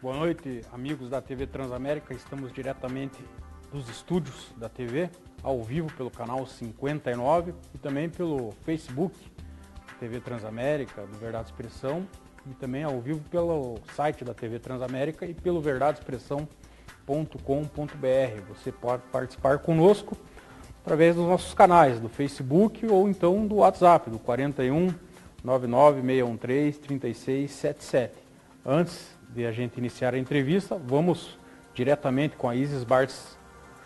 Boa noite, amigos da TV Transamérica. Estamos diretamente dos estúdios da TV, ao vivo pelo canal 59 e também pelo Facebook, TV Transamérica, do Verdade Expressão, e também ao vivo pelo site da TV Transamérica e pelo verdadeexpressão.com.br. Você pode participar conosco através dos nossos canais, do Facebook ou então do WhatsApp, do 41 99 613 3677. Antes de a gente iniciar a entrevista, vamos diretamente com a Isis Bartz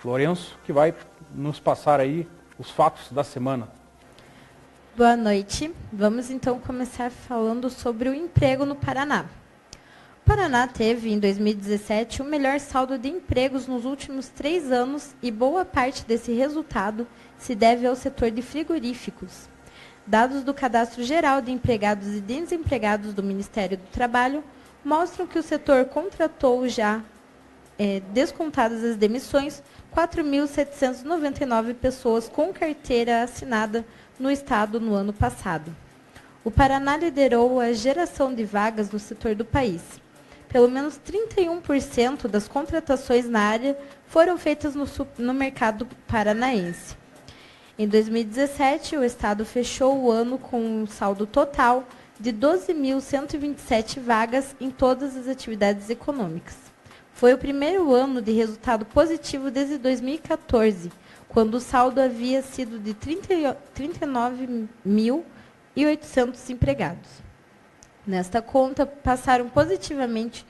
Lourenço, que vai nos passar aí os fatos da semana. Boa noite. Vamos então começar falando sobre o emprego no Paraná. O Paraná teve, em 2017, o melhor saldo de empregos nos últimos 3 anos e boa parte desse resultado se deve ao setor de frigoríficos. Dados do Cadastro Geral de Empregados e Desempregados do Ministério do Trabalho mostram que o setor contratou já, descontadas as demissões, 4.799 pessoas com carteira assinada no estado no ano passado. O Paraná liderou a geração de vagas no setor do país. Pelo menos 31% das contratações na área foram feitas no mercado paranaense. Em 2017, o estado fechou o ano com um saldo total de 12.127 vagas em todas as atividades econômicas. Foi o primeiro ano de resultado positivo desde 2014, quando o saldo havia sido de 39.800 empregados. Nesta conta, passaram positivamente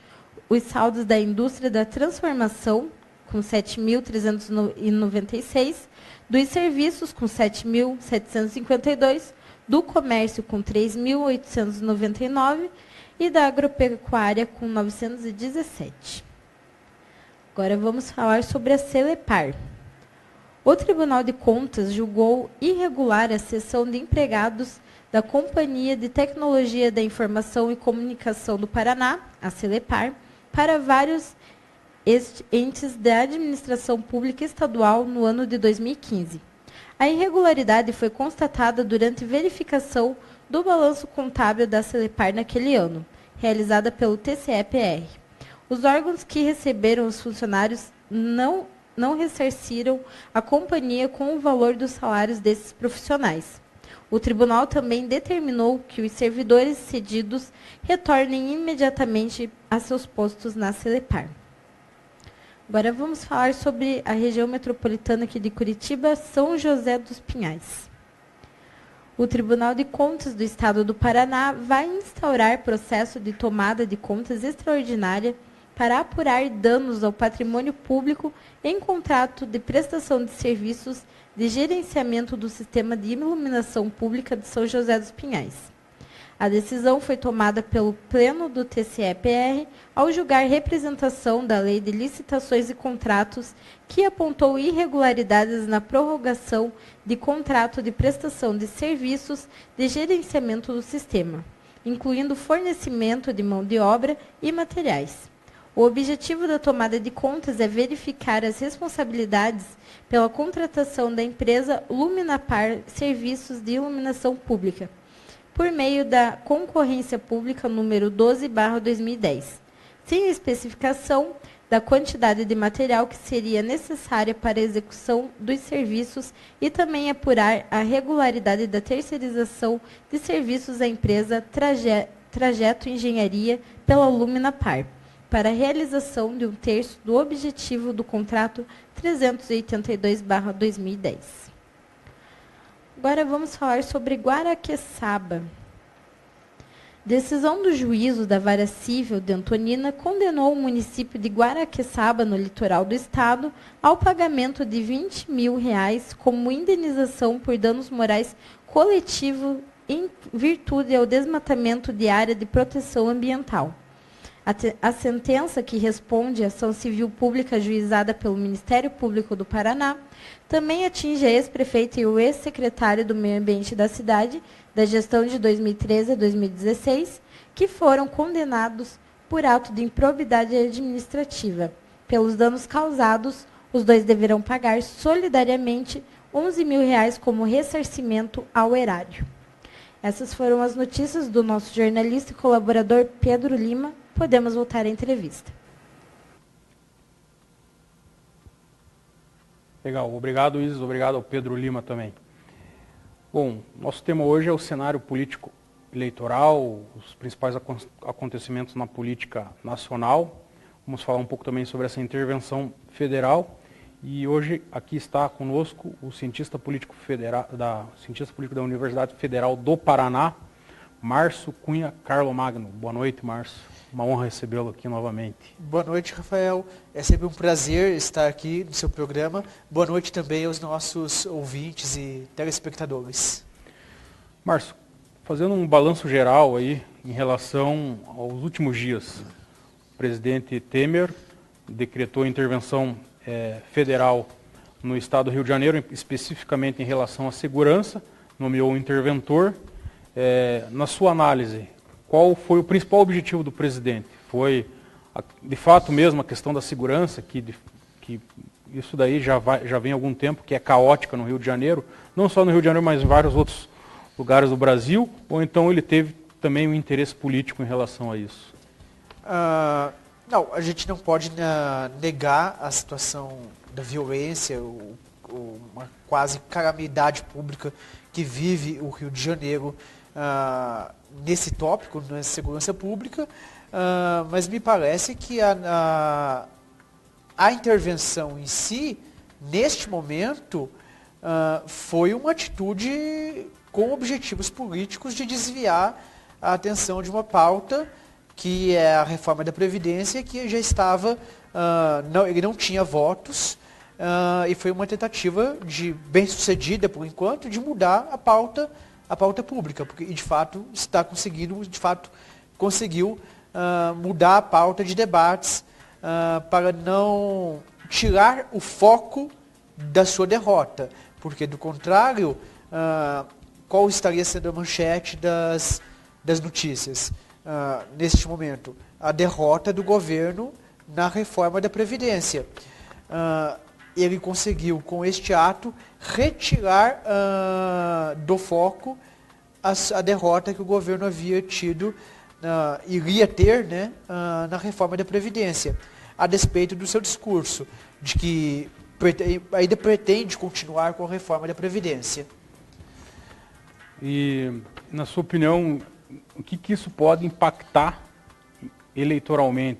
os saldos da indústria da transformação, com 7.396, dos serviços, com 7.752, do comércio, com 3.899, e da agropecuária, com 917. Agora vamos falar sobre a Celepar. O Tribunal de Contas julgou irregular a cessão de empregados da Companhia de Tecnologia da Informação e Comunicação do Paraná, a Celepar, para vários entes da administração pública estadual no ano de 2015. A irregularidade foi constatada durante verificação do balanço contábil da Celepar naquele ano, realizada pelo TCE-PR. Os órgãos que receberam os funcionários não ressarciram a companhia com o valor dos salários desses profissionais. O tribunal também determinou que os servidores cedidos retornem imediatamente a seus postos na Celepar. Agora vamos falar sobre a região metropolitana aqui de Curitiba, São José dos Pinhais. O Tribunal de Contas do Estado do Paraná vai instaurar processo de tomada de contas extraordinária para apurar danos ao patrimônio público em contrato de prestação de serviços de gerenciamento do Sistema de Iluminação Pública de São José dos Pinhais. A decisão foi tomada pelo Pleno do TCE-PR ao julgar representação da Lei de Licitações e Contratos, que apontou irregularidades na prorrogação de contrato de prestação de serviços de gerenciamento do sistema, incluindo fornecimento de mão de obra e materiais. O objetivo da tomada de contas é verificar as responsabilidades pela contratação da empresa Luminapar Serviços de Iluminação Pública, por meio da Concorrência Pública número 12/2010, sem especificação da quantidade de material que seria necessária para a execução dos serviços e também apurar a regularidade da terceirização de serviços à empresa Trajeto Engenharia pela Luminapar, para a realização de 1/3 do objetivo do contrato 382/2010. Agora vamos falar sobre Guaraqueçaba. Decisão do juízo da Vara Civil de Antonina condenou o município de Guaraqueçaba, no litoral do estado, ao pagamento de R$20 mil como indenização por danos morais coletivos em virtude ao desmatamento de área de proteção ambiental. A sentença, que responde à ação civil pública ajuizada pelo Ministério Público do Paraná, também atinge a ex-prefeita e o ex-secretário do Meio Ambiente da cidade, da gestão de 2013 a 2016, que foram condenados por ato de improbidade administrativa. Pelos danos causados, os dois deverão pagar solidariamente R$11 mil como ressarcimento ao erário. Essas foram as notícias do nosso jornalista e colaborador Pedro Lima. Podemos voltar à entrevista. Legal, obrigado Isis, obrigado ao Pedro Lima também. Bom, nosso tema hoje é o cenário político eleitoral, os principais acontecimentos na política nacional. Vamos falar um pouco também sobre essa intervenção federal. E hoje aqui está conosco o cientista político da Universidade Federal do Paraná, Márcio Cunha Carlomagno. Boa noite, Márcio. Uma honra recebê-lo aqui novamente. Boa noite, Rafael. É sempre um prazer estar aqui no seu programa. Boa noite também aos nossos ouvintes e telespectadores. Márcio, fazendo um balanço geral aí em relação aos últimos dias, o presidente Temer decretou a intervenção federal no estado do Rio de Janeiro, especificamente em relação à segurança, nomeou um interventor. Na sua análise, qual foi o principal objetivo do presidente? Foi, de fato mesmo, a questão da segurança, que isso daí já vem há algum tempo, que é caótica no Rio de Janeiro, não só no Rio de Janeiro, mas em vários outros lugares do Brasil, ou então ele teve também um interesse político em relação a isso? Não, a gente não pode negar a situação da violência, uma quase calamidade pública que vive o Rio de Janeiro nesse tópico, na segurança pública, mas me parece que a intervenção em si, neste momento, foi uma atitude com objetivos políticos de desviar a atenção de uma pauta que é a reforma da Previdência, que já estava, ele não tinha votos, e foi uma tentativa bem sucedida, por enquanto, de mudar a pauta pública, porque de fato conseguiu mudar a pauta de debates para não tirar o foco da sua derrota, porque do contrário, qual estaria sendo a manchete das notícias neste momento? A derrota do governo na reforma da Previdência. Ele conseguiu, com este ato, retirar do foco a derrota que o governo havia tido, iria ter, né, na reforma da Previdência, a despeito do seu discurso, de que ainda pretende continuar com a reforma da Previdência. E, na sua opinião, o que isso pode impactar eleitoralmente?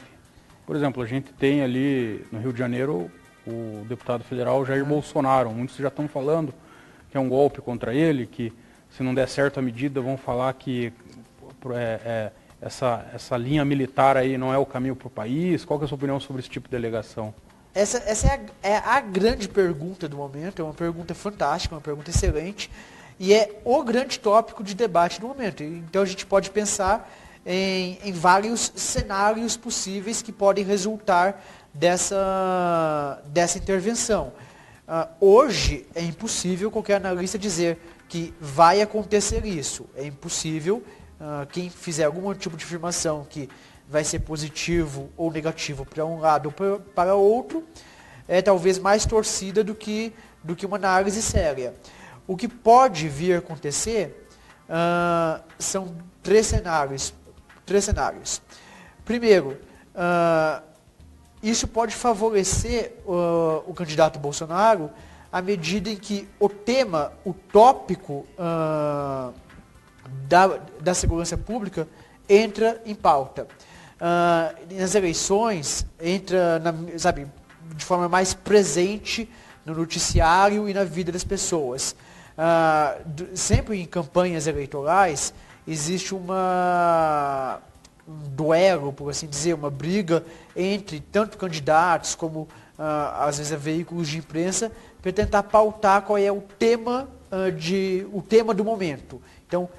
Por exemplo, a gente tem ali no Rio de Janeiro o deputado federal Jair Bolsonaro. Muitos já estão falando que é um golpe contra ele, que se não der certo a medida, vão falar que essa linha militar aí não é o caminho para o país? Qual que é a sua opinião sobre esse tipo de alegação? Essa é a grande pergunta do momento, é uma pergunta fantástica, uma pergunta excelente, e é o grande tópico de debate do momento. Então a gente pode pensar em vários cenários possíveis que podem resultar dessa intervenção. Hoje é impossível qualquer analista dizer que vai acontecer isso. É impossível quem fizer algum tipo de afirmação que vai ser positivo ou negativo para um lado ou para outro, é talvez mais torcida do que uma análise séria. O que pode vir a acontecer são três cenários. Primeiro, isso pode favorecer o candidato Bolsonaro à medida em que o tema, o tópico da segurança pública entra em pauta. Nas eleições, entra de forma mais presente no noticiário e na vida das pessoas. Sempre em campanhas eleitorais, existe um duelo, por assim dizer, uma briga entre tanto candidatos como, às vezes, veículos de imprensa, para tentar pautar qual é o tema do momento. Então,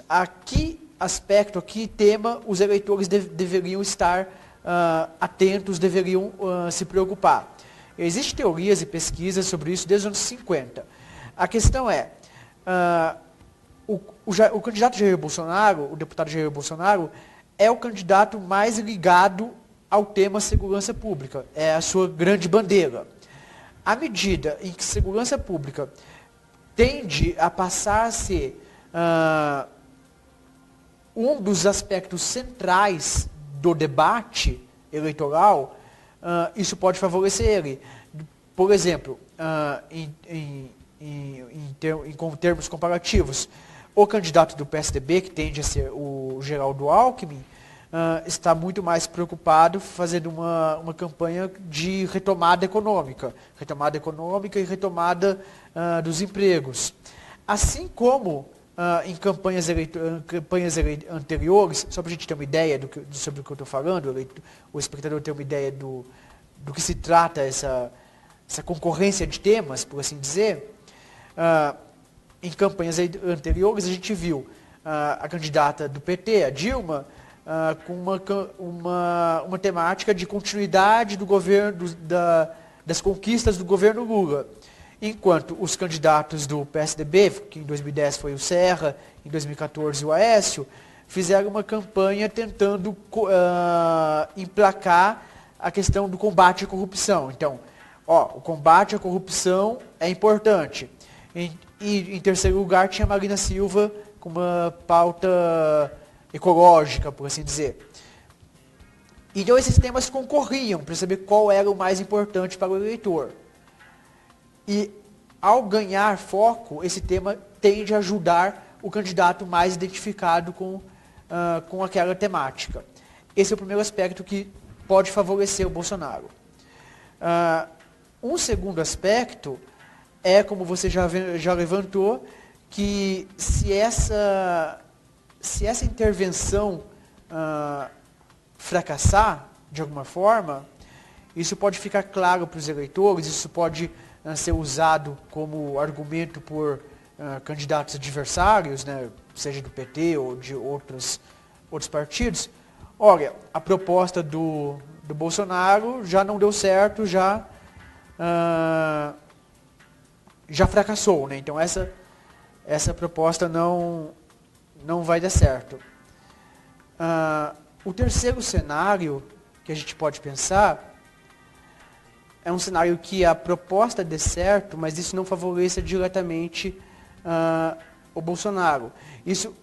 aqui tema, os eleitores deveriam estar atentos, deveriam se preocupar. Existem teorias e pesquisas sobre isso desde os anos 50. A questão é, o candidato Jair Bolsonaro, o deputado Jair Bolsonaro, é o candidato mais ligado ao tema segurança pública. É a sua grande bandeira. À medida em que segurança pública tende a passar a ser um dos aspectos centrais do debate eleitoral, isso pode favorecer ele. Por exemplo, em termos comparativos, o candidato do PSDB, que tende a ser o Geraldo Alckmin, está muito mais preocupado fazendo uma campanha de retomada econômica e retomada dos empregos. Assim como em campanhas anteriores, só para a gente ter uma ideia sobre o que eu estou falando, o espectador ter uma ideia do que se trata essa concorrência de temas, por assim dizer, em campanhas anteriores a gente viu a candidata do PT, a Dilma, com uma temática de continuidade do governo, das conquistas do governo Lula. Enquanto os candidatos do PSDB, que em 2010 foi o Serra, em 2014 o Aécio, fizeram uma campanha tentando emplacar a questão do combate à corrupção. Então, o combate à corrupção é importante. E em terceiro lugar tinha a Marina Silva com uma pauta ecológica, por assim dizer. Então esses temas concorriam para saber qual era o mais importante para o eleitor. E ao ganhar foco, esse tema tende a ajudar o candidato mais identificado com aquela temática. Esse é o primeiro aspecto que pode favorecer o Bolsonaro. Um segundo aspecto é, como você já levantou, que se essa intervenção fracassar de alguma forma, isso pode ficar claro para os eleitores, isso pode ser usado como argumento por candidatos adversários, né, seja do PT ou de outros partidos. Olha, a proposta do Bolsonaro já não deu certo, já fracassou, né? Então essa proposta não vai dar certo. O terceiro cenário que a gente pode pensar é um cenário que a proposta dê certo, mas isso não favoreça diretamente o Bolsonaro. Isso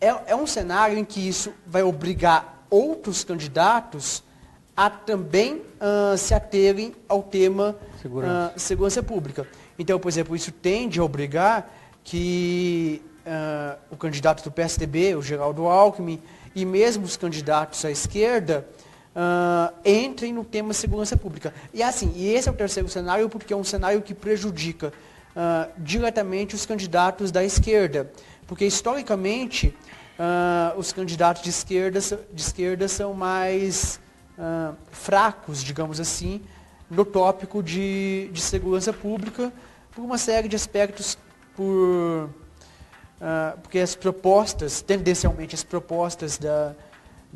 é um cenário em que isso vai obrigar outros candidatos a também se aterem ao tema segurança pública. Então, por exemplo, isso tende a obrigar que o candidato do PSDB, o Geraldo Alckmin, e mesmo os candidatos à esquerda entrem no tema segurança pública. E esse é o terceiro cenário, porque é um cenário que prejudica diretamente os candidatos da esquerda, porque historicamente os candidatos de esquerda são mais fracos, digamos assim, no tópico de segurança pública, por uma série de aspectos, porque as propostas, tendencialmente as propostas da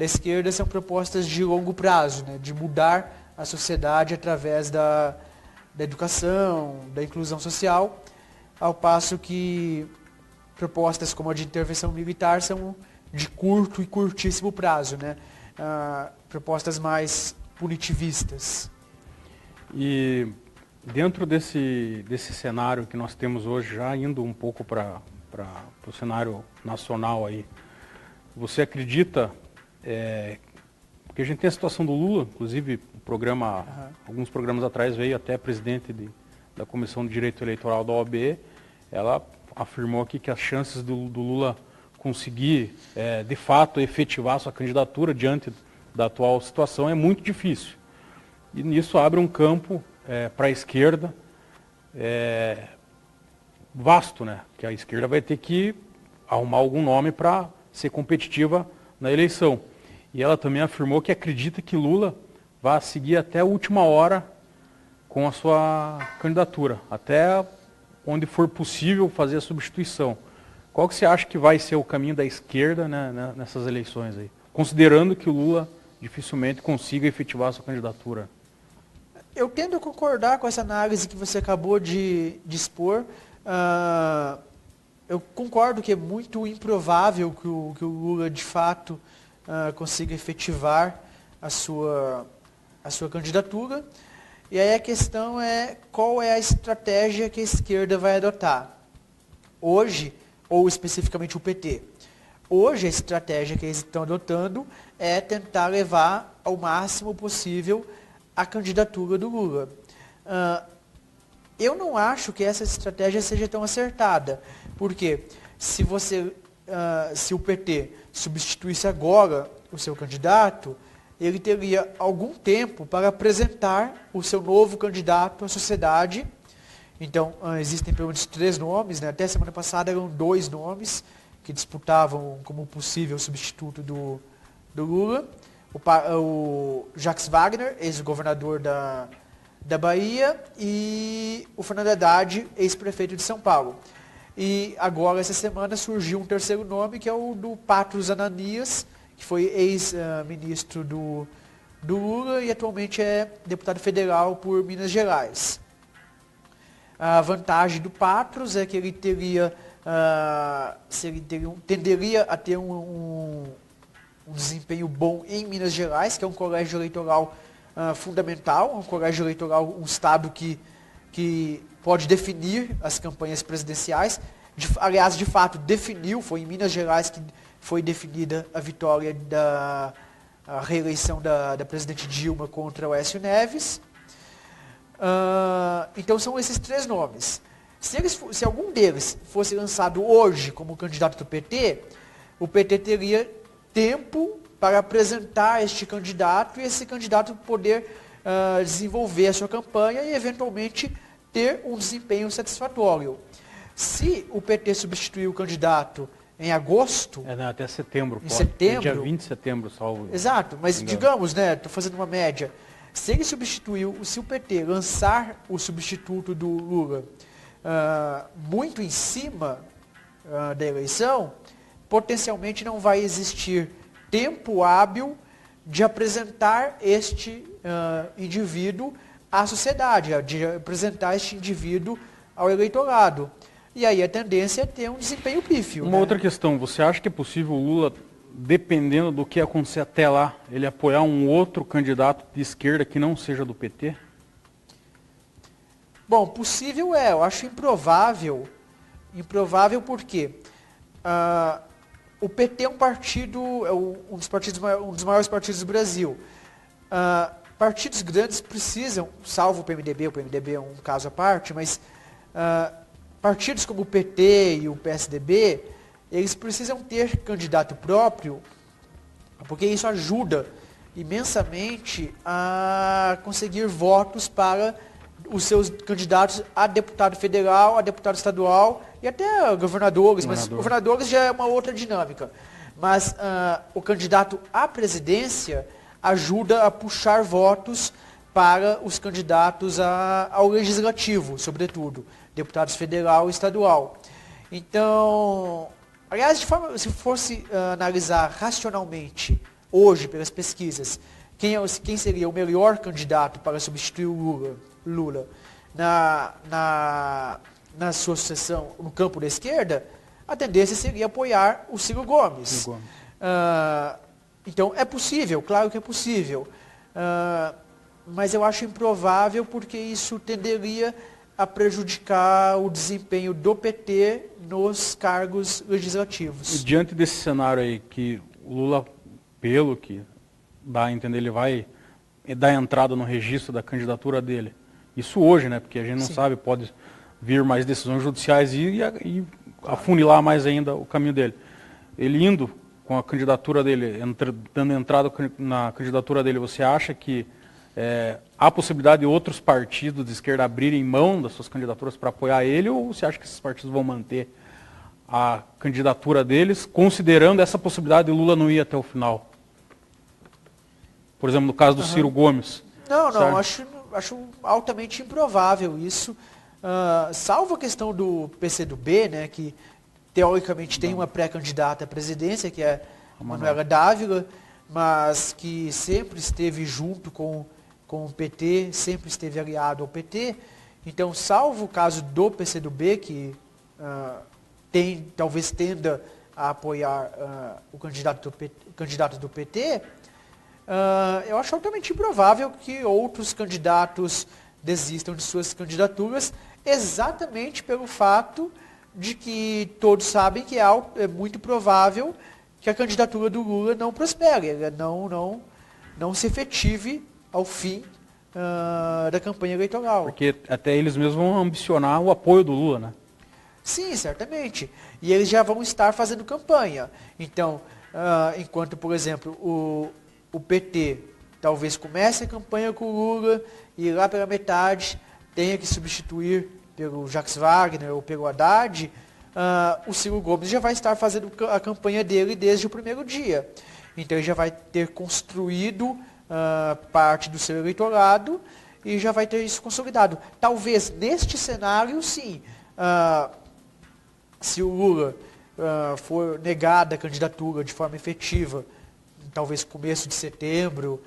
esquerda são propostas de longo prazo, né, de mudar a sociedade através da educação, da inclusão social, ao passo que propostas como a de intervenção militar são de curto e curtíssimo prazo, né, propostas mais punitivistas. E dentro desse cenário que nós temos hoje, já indo um pouco para o cenário nacional aí, você acredita, porque a gente tem a situação do Lula, inclusive alguns programas atrás veio até a presidente da Comissão de Direito Eleitoral da OAB, ela afirmou aqui que as chances do Lula conseguir, de fato, efetivar sua candidatura diante da atual situação é muito difícil. E nisso abre um campo para a esquerda vasto, né? Que a esquerda vai ter que arrumar algum nome para ser competitiva na eleição. E ela também afirmou que acredita que Lula vai seguir até a última hora com a sua candidatura, até onde for possível fazer a substituição. Qual que você acha que vai ser o caminho da esquerda, né, nessas eleições aí? Considerando que o Lula dificilmente consiga efetivar a sua candidatura. Eu tendo a concordar com essa análise que você acabou de expor. Eu concordo que é muito improvável que o Lula, de fato, consiga efetivar a sua candidatura. E aí a questão é qual é a estratégia que a esquerda vai adotar. Hoje, ou especificamente o PT. Hoje a estratégia que eles estão adotando é tentar levar ao máximo possível a candidatura do Lula. Eu não acho que essa estratégia seja tão acertada, porque se o PT substituísse agora o seu candidato, ele teria algum tempo para apresentar o seu novo candidato à sociedade. Então, existem pelo menos 3 nomes, né? Até semana passada eram 2 nomes que disputavam como possível substituto do Lula. O Jacques Wagner, ex-governador da Bahia, e o Fernando Haddad, ex-prefeito de São Paulo. E agora, essa semana, surgiu um terceiro nome, que é o do Patros Ananias, que foi ex-ministro do Lula e atualmente é deputado federal por Minas Gerais. A vantagem do Patros é que ele tenderia a ter um desempenho bom em Minas Gerais, que é um colégio eleitoral fundamental, um colégio eleitoral, um estado que pode definir as campanhas presidenciais. Aliás, de fato, definiu, foi em Minas Gerais que foi definida a vitória a reeleição da presidente Dilma contra o Aécio Neves. Então são esses 3 nomes. Se algum deles fosse lançado hoje como candidato do PT, o PT teria tempo para apresentar este candidato e esse candidato poder desenvolver a sua campanha e eventualmente ter um desempenho satisfatório. Se o PT substituir o candidato em agosto... até setembro. Em setembro. Dia 20 de setembro, salvo. Exato, mas digamos, né, estou fazendo uma média. Se o PT lançar o substituto do Lula muito em cima da eleição, potencialmente não vai existir tempo hábil de apresentar este indivíduo à sociedade, de apresentar este indivíduo ao eleitorado. E aí a tendência é ter um desempenho pífio. Uma outra questão, você acha que é possível o Lula, dependendo do que acontecer até lá, ele apoiar um outro candidato de esquerda que não seja do PT? Bom, possível eu acho improvável. Improvável porque o PT é um partido, um dos maiores partidos do Brasil. Partidos grandes precisam, salvo o PMDB é um caso à parte, mas partidos como o PT e o PSDB, eles precisam ter candidato próprio, porque isso ajuda imensamente a conseguir votos para os seus candidatos a deputado federal, a deputado estadual e até governadores, mas governadores já é uma outra dinâmica. Mas o candidato à presidência ajuda a puxar votos para os candidatos ao legislativo, sobretudo, deputados federal e estadual. Então, aliás, se fosse analisar racionalmente, hoje, pelas pesquisas, quem seria o melhor candidato para substituir o Lula na sua sucessão no campo da esquerda, a tendência seria apoiar o Ciro Gomes. Então, é possível, claro que é possível, mas eu acho improvável porque isso tenderia a prejudicar o desempenho do PT nos cargos legislativos. E diante desse cenário aí, que o Lula, pelo que dá a entender, ele vai dar entrada no registro da candidatura dele. Isso hoje, né? Porque a gente não sabe, pode vir mais decisões judiciais e afunilar mais ainda o caminho dele. Ele indo com a candidatura dele, dando entrada na candidatura dele, você acha que há possibilidade de outros partidos de esquerda abrirem mão das suas candidaturas para apoiar ele, ou você acha que esses partidos vão manter a candidatura deles, considerando essa possibilidade de Lula não ir até o final? Por exemplo, no caso do Ciro Gomes. Não, acho altamente improvável isso, salvo a questão do PCdoB, né, que teoricamente tem uma pré-candidata à presidência, que é a Manuela Dávila, mas que sempre esteve junto com o PT, sempre esteve aliado ao PT. Então, salvo o caso do PCdoB, que talvez tenda a apoiar o candidato do PT, eu acho altamente improvável que outros candidatos desistam de suas candidaturas, exatamente pelo fato de que todos sabem que é muito provável que a candidatura do Lula não prospere, não se efetive ao fim da campanha eleitoral. Porque até eles mesmos vão ambicionar o apoio do Lula, né? Sim, certamente. E eles já vão estar fazendo campanha. Então, enquanto, por exemplo, o PT talvez comece a campanha com o Lula e lá pela metade tenha que substituir pelo Jacques Wagner ou pelo Haddad, o Ciro Gomes já vai estar fazendo a campanha dele desde o primeiro dia. Então ele já vai ter construído parte do seu eleitorado e já vai ter isso consolidado. Talvez neste cenário, sim, se o Lula for negada a candidatura de forma efetiva, talvez começo de setembro,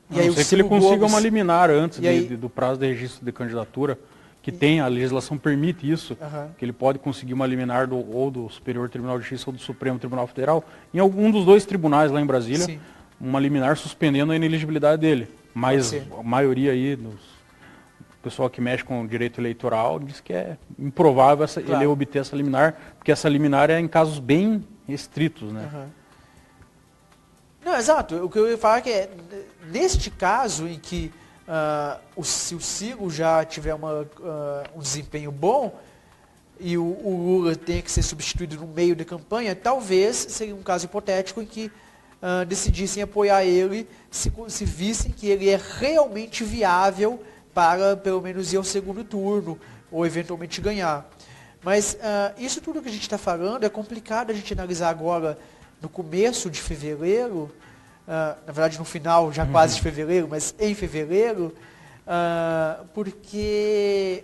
e aí que ele consiga uma liminar antes do prazo de registro de candidatura, que tem, a legislação permite isso, que ele pode conseguir uma liminar ou do Superior Tribunal de Justiça ou do Supremo Tribunal Federal, em algum dos dois tribunais lá em Brasília, sim, uma liminar suspendendo a inelegibilidade dele. Mas a maioria aí, o pessoal que mexe com o direito eleitoral, diz que é improvável ele obter essa liminar, porque essa liminar é em casos bem restritos, né? Não, exato. O que eu ia falar é que neste caso em que se o Ciro já tiver um desempenho bom e o Lula tenha que ser substituído no meio da campanha, talvez seria um caso hipotético em que decidissem apoiar ele se vissem que ele é realmente viável para pelo menos ir ao segundo turno ou eventualmente ganhar. Mas isso tudo que a gente está falando é complicado a gente analisar agora no começo de fevereiro, na verdade no final já quase de fevereiro, mas em fevereiro, porque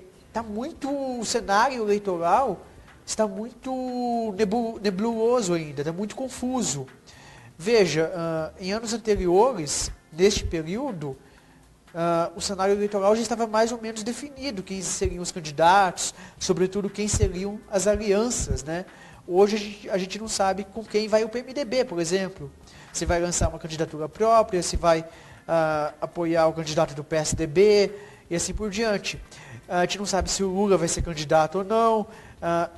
o cenário eleitoral está muito nebuloso ainda, está muito confuso. Veja, em anos anteriores, neste período, o cenário eleitoral já estava mais ou menos definido, quem seriam os candidatos, sobretudo quem seriam as alianças, né? Hoje a gente não sabe com quem vai o PMDB, por exemplo. Se vai lançar uma candidatura própria, se vai apoiar o candidato do PSDB e assim por diante. A gente não sabe se o Lula vai ser candidato ou não.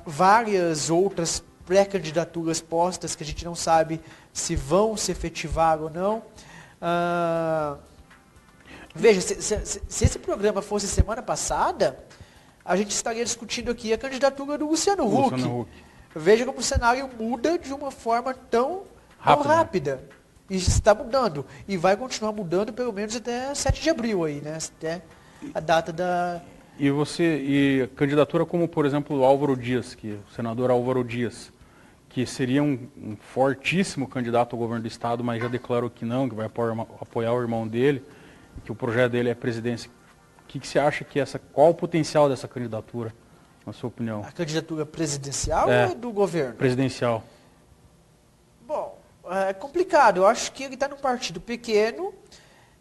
Várias outras pré-candidaturas postas que a gente não sabe se vão se efetivar ou não. Veja, se esse programa fosse semana passada, a gente estaria discutindo aqui a candidatura do Luciano Huck. Veja como o cenário muda de uma forma tão rápida. E está mudando. E vai continuar mudando pelo menos até 7 de abril aí, né? Até a data da... E candidatura como, por exemplo, o Álvaro Dias, o senador Álvaro Dias, que seria um fortíssimo candidato ao governo do Estado, mas já declarou que não, que vai apoiar o irmão dele, que o projeto dele é presidência. O que você acha qual o potencial dessa candidatura, na sua opinião? A candidatura presidencial ou é do governo? Presidencial. Bom, é complicado. Eu acho que ele está num partido pequeno,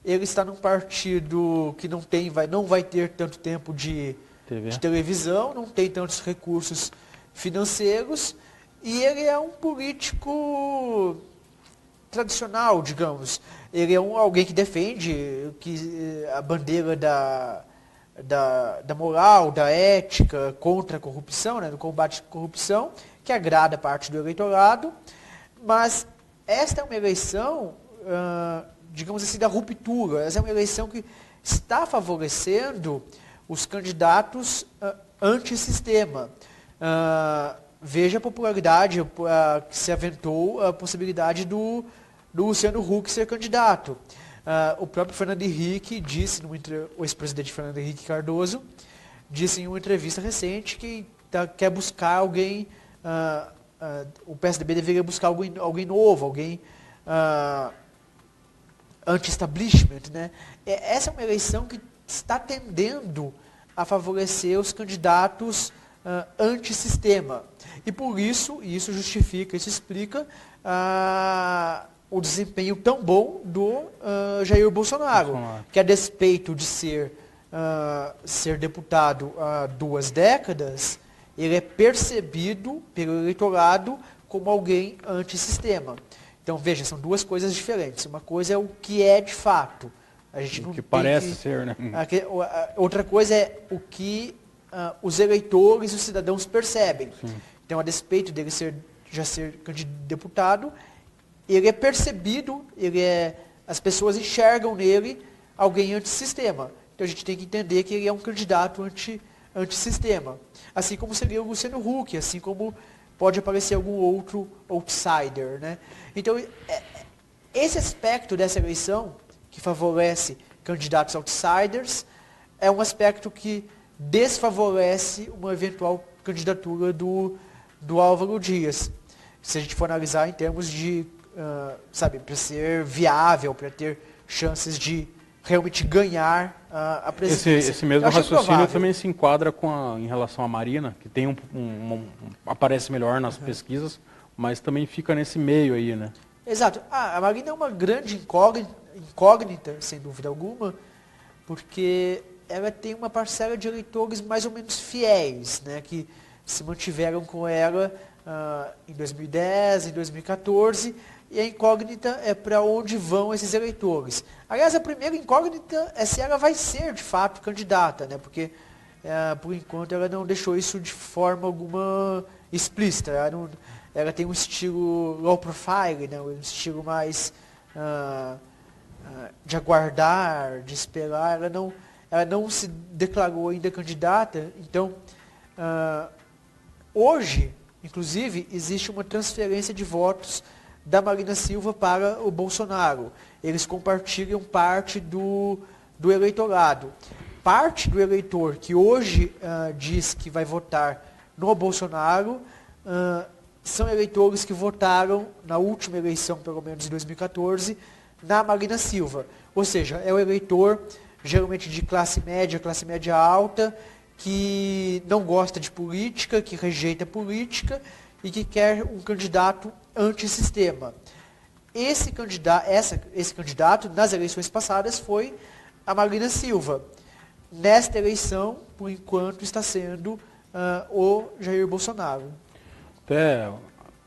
ele está num partido que não vai ter tanto tempo de televisão, não tem tantos recursos financeiros, e ele é um político tradicional, digamos. Ele é alguém que defende a bandeira da moral, da ética, contra a corrupção, né, do combate à corrupção, que agrada parte do eleitorado, mas esta é uma eleição, digamos assim, da ruptura. Essa é uma eleição que está favorecendo os candidatos antissistema. Veja a popularidade que se aventou a possibilidade do Luciano Huck ser candidato. O próprio Fernando Henrique disse, o ex-presidente Fernando Henrique Cardoso, disse em uma entrevista recente que quer buscar alguém, o PSDB deveria buscar alguém novo, alguém anti-establishment, né? Essa é uma eleição que está tendendo a favorecer os candidatos antissistema. E por isso, isso justifica, isso explica o desempenho tão bom do Jair Bolsonaro, que a despeito de ser deputado há 2 décadas, ele é percebido pelo eleitorado como alguém antissistema. Então, veja, são 2 coisas diferentes. Uma coisa é o que é de fato. A gente não que parece ser, né? Outra coisa é o que os eleitores e os cidadãos percebem. Sim. Então, a despeito dele já ser deputado, ele é percebido, as pessoas enxergam nele alguém antissistema. Então, a gente tem que entender que ele é um candidato antissistema. Assim como seria o Luciano Huck, assim como pode aparecer algum outro outsider, né? Então, esse aspecto dessa eleição, que favorece candidatos outsiders, é um aspecto que desfavorece uma eventual candidatura do Álvaro Dias. Se a gente for analisar em termos de, para ser viável, para ter chances de realmente ganhar a presidência. Esse mesmo raciocínio também se enquadra em relação à Marina, que tem aparece melhor nas pesquisas, mas também fica nesse meio aí, né? Exato. A Marina é uma grande incógnita, sem dúvida alguma, porque ela tem uma parcela de eleitores mais ou menos fiéis, né, que se mantiveram com ela em 2010, em 2014, e a incógnita é para onde vão esses eleitores. Aliás, a primeira incógnita é se ela vai ser, de fato, candidata, né, porque, por enquanto, ela não deixou isso de forma alguma explícita. Ela tem um estilo low profile, né, um estilo mais de aguardar, de esperar. Ela não se declarou ainda candidata. Então, hoje, inclusive, existe uma transferência de votos da Marina Silva para o Bolsonaro. Eles compartilham parte do eleitorado. Parte do eleitor que hoje diz que vai votar no Bolsonaro são eleitores que votaram na última eleição, pelo menos em 2014, na Marina Silva. Ou seja, é o eleitor geralmente de classe média alta, que não gosta de política, que rejeita a política e que quer um candidato antissistema. Esse candidato, nas eleições passadas, foi a Marina Silva. Nesta eleição, por enquanto, está sendo o Jair Bolsonaro. Até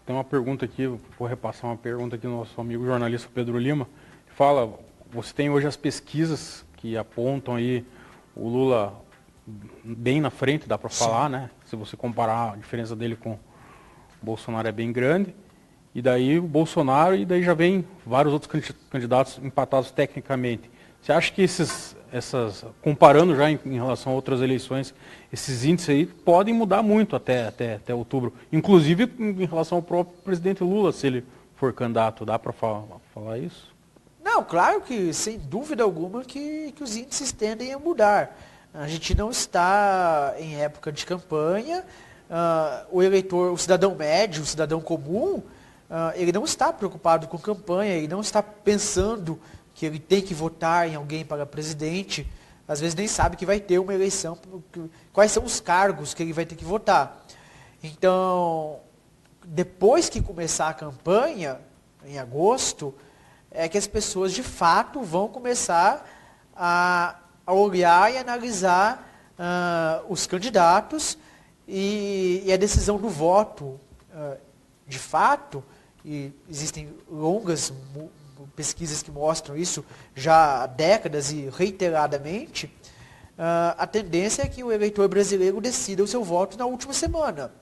tem uma pergunta aqui, vou repassar uma pergunta aqui do nosso amigo jornalista Pedro Lima, que fala, você tem hoje as pesquisas que apontam aí o Lula bem na frente, dá para falar, né? Se você comparar a diferença dele com o Bolsonaro é bem grande. E daí o Bolsonaro, e daí já vem vários outros candidatos empatados tecnicamente. Você acha que comparando já em relação a outras eleições, esses índices aí podem mudar muito até outubro? Inclusive em relação ao próprio presidente Lula, se ele for candidato, dá para falar isso? Não, claro que, sem dúvida alguma, que os índices tendem a mudar. A gente não está em época de campanha, o eleitor, o cidadão médio, o cidadão comum, ele não está preocupado com campanha, ele não está pensando que ele tem que votar em alguém para presidente, às vezes nem sabe que vai ter uma eleição, quais são os cargos que ele vai ter que votar. Então, depois que começar a campanha, em agosto, é que as pessoas de fato vão começar a olhar e analisar os candidatos e a decisão do voto, de fato, e existem longas pesquisas que mostram isso já há décadas e reiteradamente, a tendência é que o eleitor brasileiro decida o seu voto na última semana.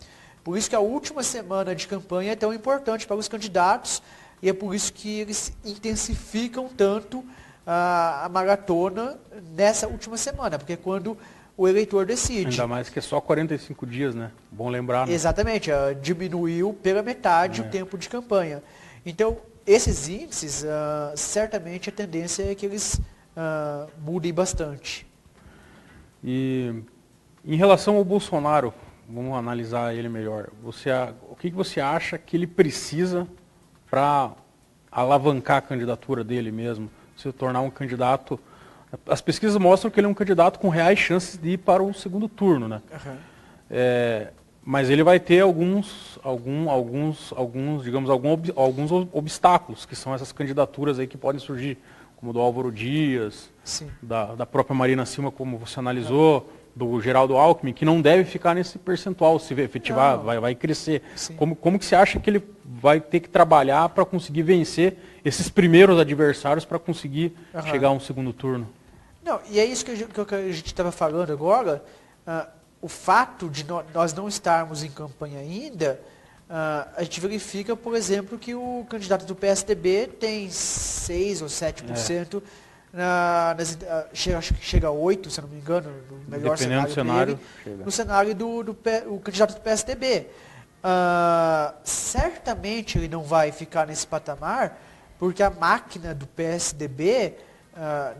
Por isso que a última semana de campanha é tão importante para os candidatos e é por isso que eles intensificam tanto a maratona nessa última semana, porque é quando o eleitor decide. Ainda mais que é só 45 dias, né? Bom lembrar, né? Exatamente, diminuiu pela metade o tempo de campanha. Então, esses índices, certamente a tendência é que eles mudem bastante. E em relação ao Bolsonaro, vamos analisar ele melhor. O que você acha que ele precisa para alavancar a candidatura dele mesmo, se tornar um candidato? As pesquisas mostram que ele é um candidato com reais chances de ir para o segundo turno, né? Uhum. Mas ele vai ter alguns obstáculos, que são essas candidaturas aí que podem surgir, como do Álvaro Dias, da própria Marina Silva, como você analisou, do Geraldo Alckmin, que não deve ficar nesse percentual, se efetivar, vai crescer. Como que você acha que ele vai ter que trabalhar para conseguir vencer esses primeiros adversários para conseguir chegar a um segundo turno? Não, e é isso que a gente estava falando agora. O fato de nós não estarmos em campanha ainda, a gente verifica, por exemplo, que o candidato do PSDB tem 6 ou 7%, acho que chega a 8%, se não me engano, no melhor cenário dele, no cenário do candidato do PSDB. Certamente ele não vai ficar nesse patamar, porque a máquina do PSDB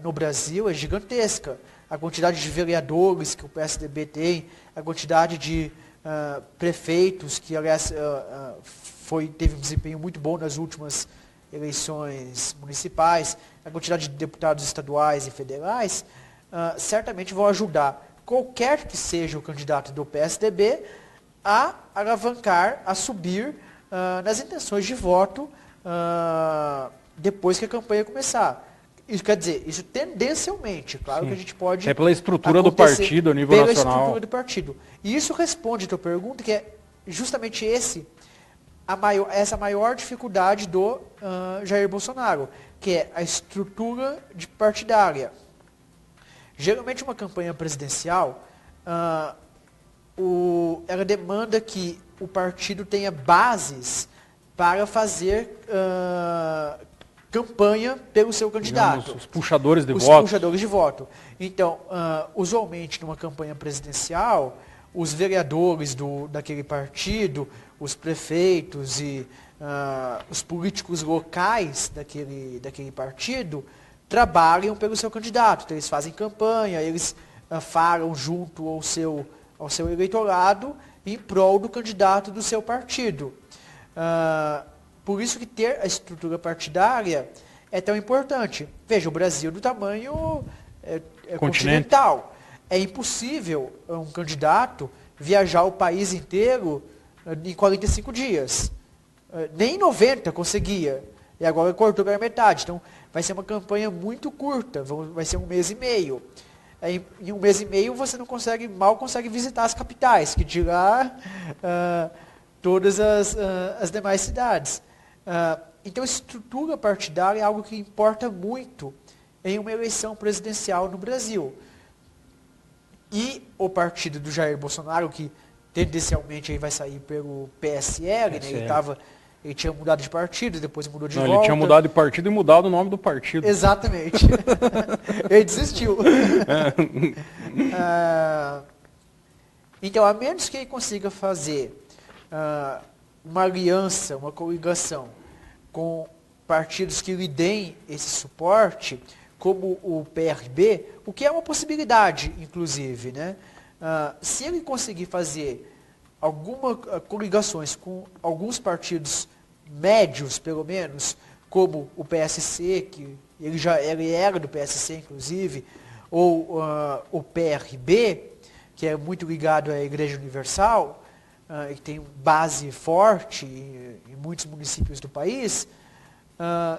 no Brasil é gigantesca. A quantidade de vereadores que o PSDB tem, a quantidade de prefeitos, que aliás teve um desempenho muito bom nas últimas eleições municipais, a quantidade de deputados estaduais e federais, certamente vão ajudar qualquer que seja o candidato do PSDB a alavancar, a subir nas intenções de voto depois que a campanha começar. Isso quer dizer, isso tendencialmente, claro que a gente pode... É pela estrutura do partido a nível nacional. Pela estrutura do partido. E isso responde a tua pergunta, que é justamente essa maior dificuldade do Jair Bolsonaro, que é a estrutura partidária. Geralmente uma campanha presidencial, ela demanda que o partido tenha bases para fazer campanha pelo seu candidato. Digamos, os puxadores de voto. Os puxadores de voto. Então, usualmente numa campanha presidencial, os vereadores daquele partido, os prefeitos e os políticos locais daquele partido trabalham pelo seu candidato. Então, eles fazem campanha, eles falam junto ao seu eleitorado em prol do candidato do seu partido. Por isso que ter a estrutura partidária é tão importante. Veja, o Brasil do tamanho continental. É impossível um candidato viajar o país inteiro em 45 dias. Nem em 90 conseguia. E agora cortou pela metade. Então, vai ser uma campanha muito curta. Vai ser 1 mês e meio. Em 1 mês e meio você mal consegue visitar as capitais, que dirá todas as demais cidades. Então, a estrutura partidária é algo que importa muito em uma eleição presidencial no Brasil. E o partido do Jair Bolsonaro, que tendencialmente aí vai sair pelo PSL, né? Ele tinha mudado de partido, depois mudou de volta. Ele tinha mudado de partido e mudado o nome do partido. Exatamente. Ele desistiu. Então, a menos que ele consiga fazer uma aliança, uma coligação com partidos que lhe deem esse suporte, como o PRB, o que é uma possibilidade, inclusive, né? Se ele conseguir fazer algumas coligações com alguns partidos médios, pelo menos, como o PSC, que ele era do PSC, inclusive, ou o PRB, que é muito ligado à Igreja Universal, e que tem base forte em muitos municípios do país,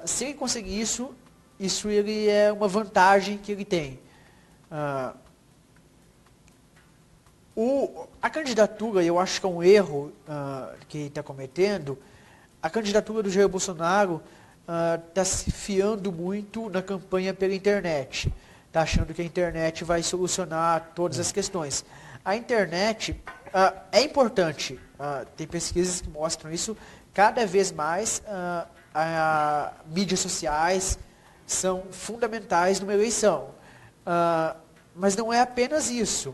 se ele conseguir isso ele é uma vantagem que ele tem. A candidatura, eu acho que é um erro que ele está cometendo, a candidatura do Jair Bolsonaro está se fiando muito na campanha pela internet. Está achando que a internet vai solucionar todas as questões. A internet é importante, tem pesquisas que mostram isso, cada vez mais mídias sociais são fundamentais numa eleição. Mas não é apenas isso,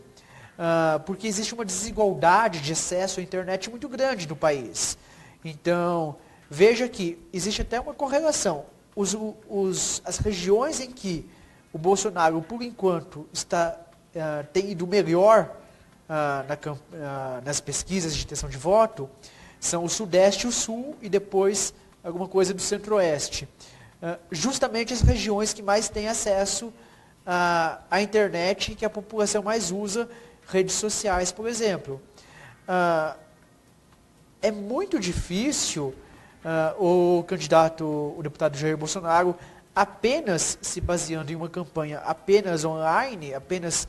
porque existe uma desigualdade de acesso à internet muito grande no país. Então, veja que existe até uma correlação. As regiões em que o Bolsonaro, por enquanto, tem ido melhor nas pesquisas de intenção de voto, são o Sudeste e o Sul, e depois alguma coisa do Centro-Oeste. Justamente as regiões que mais têm acesso à internet e que a população mais usa, redes sociais, por exemplo. É muito difícil o deputado Jair Bolsonaro, apenas se baseando em uma campanha apenas online, apenas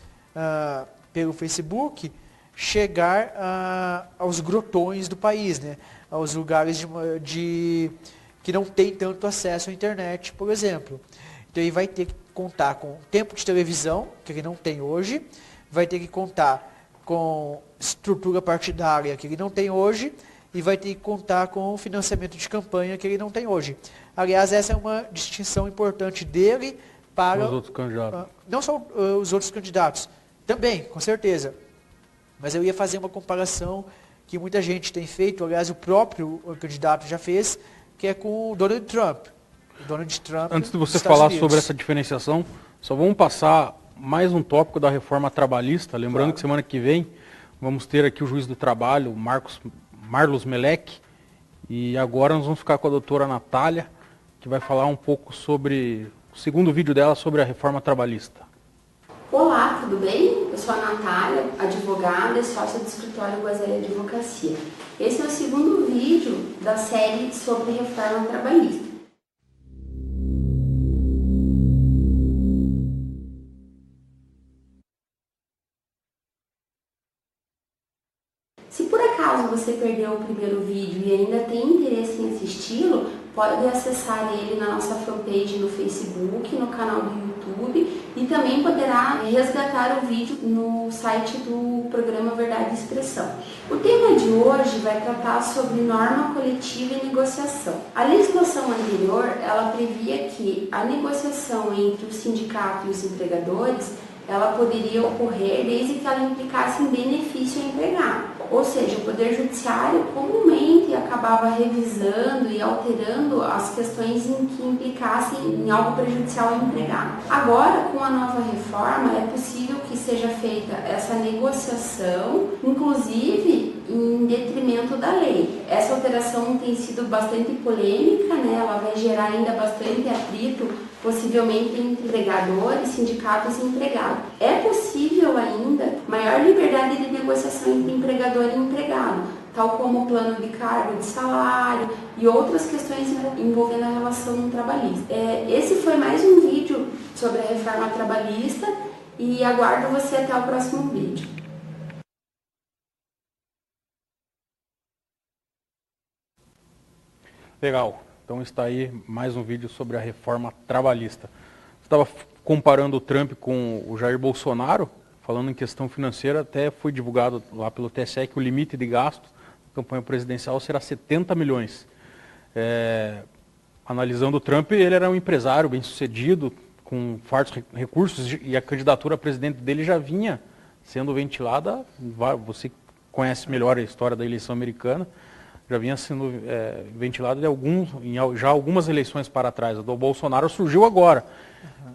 pelo Facebook, chegar aos grotões do país, né? Aos lugares que não tem tanto acesso à internet, por exemplo. Então ele vai ter que contar com tempo de televisão, que ele não tem hoje, vai ter que contar com estrutura partidária, que ele não tem hoje, e vai ter que contar com financiamento de campanha, que ele não tem hoje. Aliás, essa é uma distinção importante dele para os outros candidatos. Não só os outros candidatos, também, com certeza. Mas eu ia fazer uma comparação que muita gente tem feito, aliás, o próprio candidato já fez, que é com o Donald Trump. O Donald Trump. Antes de você falar sobre essa diferenciação, só vamos passar mais um tópico da reforma trabalhista. Lembrando Claro. que semana que vem vamos ter aqui o juiz do trabalho, Marlos Melec. E agora nós vamos ficar com a doutora Natália, que vai falar um pouco sobre o segundo vídeo dela sobre a reforma trabalhista. Olá, tudo bem? Eu sou a Natália, advogada e sócia do escritório Guazelli Advocacia. Esse é o segundo vídeo da série sobre reforma trabalhista. Se por acaso você perdeu o primeiro vídeo e ainda tem interesse em assisti-lo, pode acessar ele na nossa fanpage no Facebook, no canal do YouTube, e também poderá resgatar o vídeo no site do programa Verdade e Expressão. O tema de hoje vai tratar sobre norma coletiva e negociação. A legislação anterior, ela previa que a negociação entre o sindicato e os empregadores, ela poderia ocorrer desde que ela implicasse em benefício ao empregado. Ou seja, o Poder Judiciário comumente acabava revisando e alterando as questões em que implicassem em algo prejudicial ao empregado. Agora, com a nova reforma, é possível que seja feita essa negociação, inclusive em detrimento da lei. Essa alteração tem sido bastante polêmica, né? Ela vai gerar ainda bastante atrito, possivelmente entre empregadores, sindicatos e empregados. É possível ainda maior liberdade de negociação entre empregador e empregado, tal como o plano de cargo de salário e outras questões envolvendo a relação trabalhista. Esse foi mais um vídeo sobre a reforma trabalhista e aguardo você até o próximo vídeo. Legal. Então está aí mais um vídeo sobre a reforma trabalhista. Você estava comparando o Trump com o Jair Bolsonaro, falando em questão financeira, até foi divulgado lá pelo TSE que o limite de gasto da campanha presidencial será 70 milhões. Analisando o Trump, ele era um empresário bem-sucedido, com fartos recursos, e a candidatura a presidente dele já vinha sendo ventilada. Você conhece melhor a história da eleição americana, já vinha sendo ventilado já algumas eleições para trás. A do Bolsonaro surgiu agora.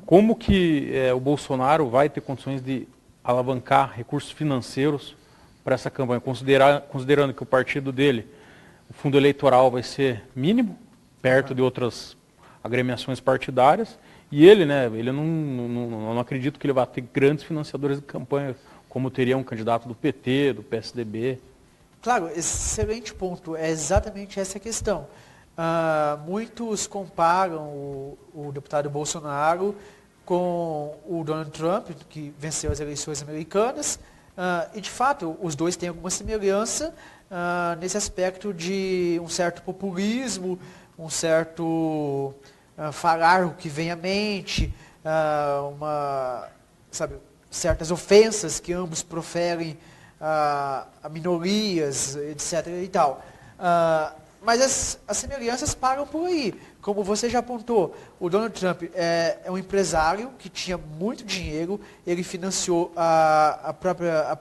Como que o Bolsonaro vai ter condições de alavancar recursos financeiros para essa campanha, considerando que o partido dele, o fundo eleitoral vai ser mínimo, perto de outras agremiações partidárias, e ele, né, ele não acredito que ele vá ter grandes financiadores de campanha, como teria um candidato do PT, do PSDB. Claro, excelente ponto. É exatamente essa a questão. Muitos comparam o deputado Bolsonaro com o Donald Trump, que venceu as eleições americanas, e de fato os dois têm alguma semelhança nesse aspecto de um certo populismo, um certo falar o que vem à mente, certas ofensas que ambos proferem a minorias, etc. e tal. Mas as semelhanças param por aí. Como você já apontou, o Donald Trump é um empresário que tinha muito dinheiro, ele financiou a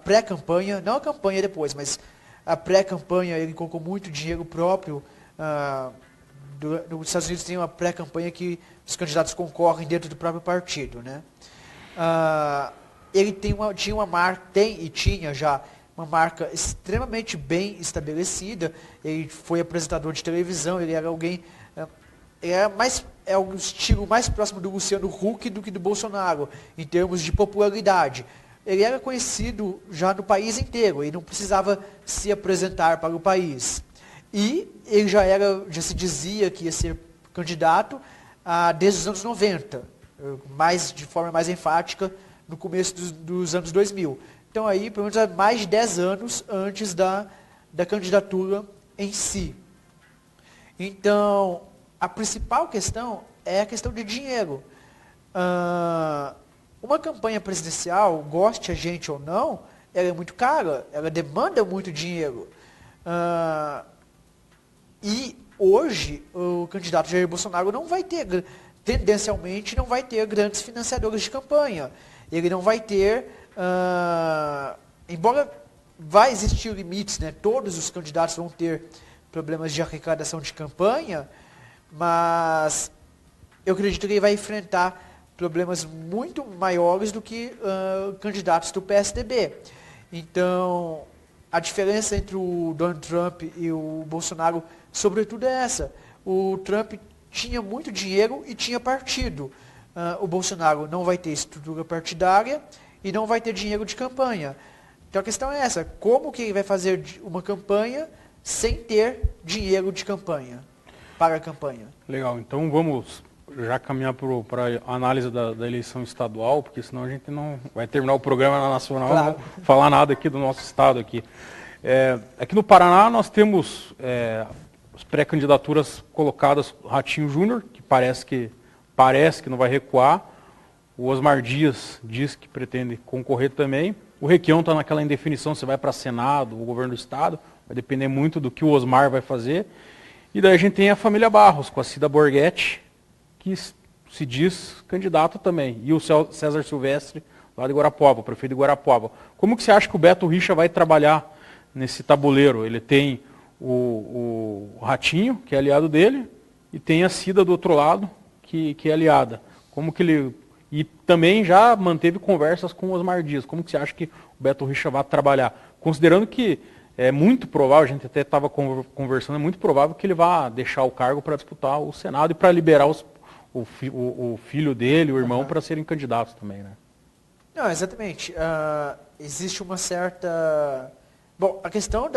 pré-campanha, não a campanha depois, mas a pré-campanha, ele colocou muito dinheiro próprio. Nos Estados Unidos tem uma pré-campanha que os candidatos concorrem dentro do próprio partido, né? Ele tinha já uma marca extremamente bem estabelecida. Ele foi apresentador de televisão, ele era alguém... é um estilo mais próximo do Luciano Huck do que do Bolsonaro, em termos de popularidade. Ele era conhecido já no país inteiro, ele não precisava se apresentar para o país. E ele já se dizia que ia ser candidato desde os anos 90, de forma mais enfática, no começo dos anos 2000. Então, aí, pelo menos, há mais de 10 anos antes da candidatura em si. Então, a principal questão é a questão de dinheiro. Uma campanha presidencial, goste a gente ou não, ela é muito cara, ela demanda muito dinheiro. E hoje, o candidato Jair Bolsonaro tendencialmente, não vai ter grandes financiadores de campanha. Ele não vai ter, embora vai existir limites, né? Todos os candidatos vão ter problemas de arrecadação de campanha, mas eu acredito que ele vai enfrentar problemas muito maiores do que candidatos do PSDB. Então, a diferença entre o Donald Trump e o Bolsonaro, sobretudo, é essa. O Trump tinha muito dinheiro e tinha partido. O Bolsonaro não vai ter estrutura partidária e não vai ter dinheiro de campanha. Então a questão é essa, como que ele vai fazer uma campanha sem ter dinheiro de campanha, para a campanha? Legal, então vamos já caminhar para a análise da eleição estadual, porque senão a gente não vai terminar o programa na nacional, claro. Não falar nada aqui do nosso estado aqui. Aqui no Paraná nós temos as pré-candidaturas colocadas, Ratinho Júnior, que parece que não vai recuar. O Osmar Dias diz que pretende concorrer também. O Requião está naquela indefinição se vai para Senado, o governo do Estado. Vai depender muito do que o Osmar vai fazer. E daí a gente tem a família Barros, com a Cida Borghetti, que se diz candidato também. E o César Silvestre, lá de Guarapuava, o prefeito de Guarapuava. Como que você acha que o Beto Richa vai trabalhar nesse tabuleiro? Ele tem o Ratinho, que é aliado dele, e tem a Cida do outro lado, que é aliada. Como que ele... E também já manteve conversas com o Osmar Dias. Como que você acha que o Beto Richa vai trabalhar? Considerando que é muito provável, a gente até estava conversando, é muito provável que ele vá deixar o cargo para disputar o Senado e para liberar o filho dele, o irmão, para serem candidatos também, né? Não, exatamente. Existe uma certa... Bom, a questão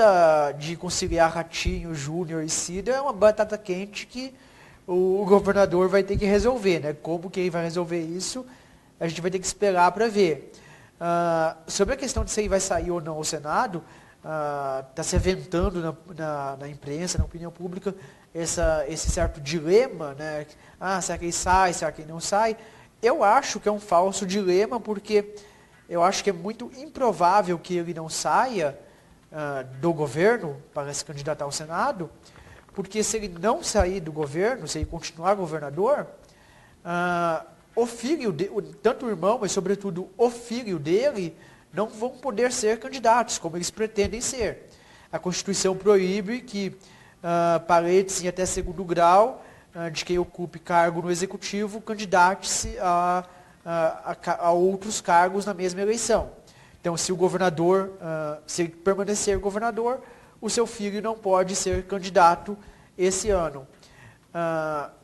de conciliar Ratinho, Júnior e Cida é uma batata quente que o governador vai ter que resolver, né? Como que ele vai resolver isso, a gente vai ter que esperar para ver. Sobre a questão de se ele vai sair ou não ao Senado, está se aventando na imprensa, na opinião pública, esse certo dilema, né? Será que ele sai, será que ele não sai? Eu acho que é um falso dilema, porque eu acho que é muito improvável que ele não saia do governo para se candidatar ao Senado, porque se ele não sair do governo, se ele continuar governador, o filho, tanto o irmão, mas sobretudo o filho dele, não vão poder ser candidatos, como eles pretendem ser. A Constituição proíbe que paredes em até segundo grau de quem ocupe cargo no executivo candidate-se a outros cargos na mesma eleição. Então, se o governador, se ele permanecer governador, o seu filho não pode ser candidato esse ano.